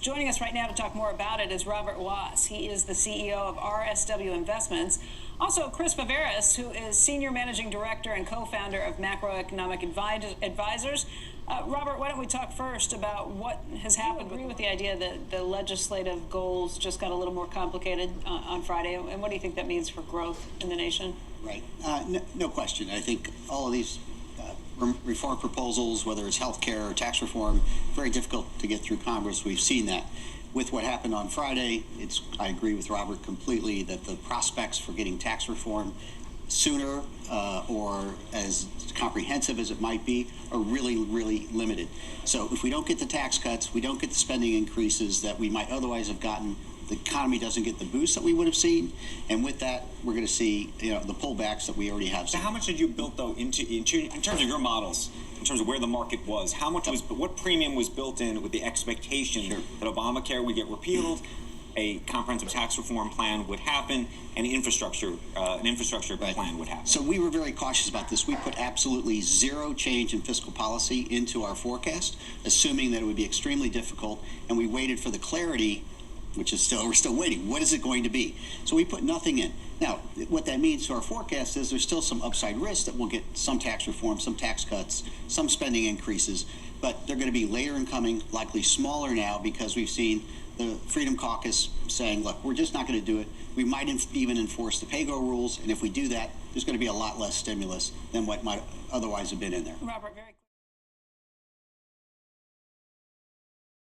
Joining us right now to talk more about it is Robert Wass. He is the CEO of RSW Investments. Also, Chris Varvares, who is Senior Managing Director and co-founder of Macroeconomic Advisors. Robert, why don't we talk first about what has happened? Agree with the idea that the legislative goals just got a little more complicated on Friday, and what do you think that means for growth in the nation? Right. No question. I think all of these reform proposals, whether it's health care or tax reform, very difficult to get through Congress. We've seen that. With what happened on Friday, I agree with Robert completely that the prospects for getting tax reform sooner or as comprehensive as it might be are really, really limited. So if we don't get the tax cuts, we don't get the spending increases that we might otherwise have gotten, the economy doesn't get the boost that we would have seen, and with that, we're going to see the pullbacks that we already have seen. So how much did you build though in terms of your models, in terms of where the market was? How much what premium was built in with the expectation that Obamacare would get repealed, a comprehensive tax reform plan would happen, and an infrastructure plan would happen? So we were very cautious about this. We put absolutely zero change in fiscal policy into our forecast, assuming that it would be extremely difficult, and we waited for the clarity, which is we're still waiting. What is it going to be? So we put nothing in. Now, what that means to our forecast is there's still some upside risk that we'll get some tax reform, some tax cuts, some spending increases, but they're going to be later in coming, likely smaller now, because we've seen the Freedom Caucus saying, look, we're just not going to do it. We might even enforce the pay-go rules, and if we do that, there's going to be a lot less stimulus than what might otherwise have been in there. Robert, very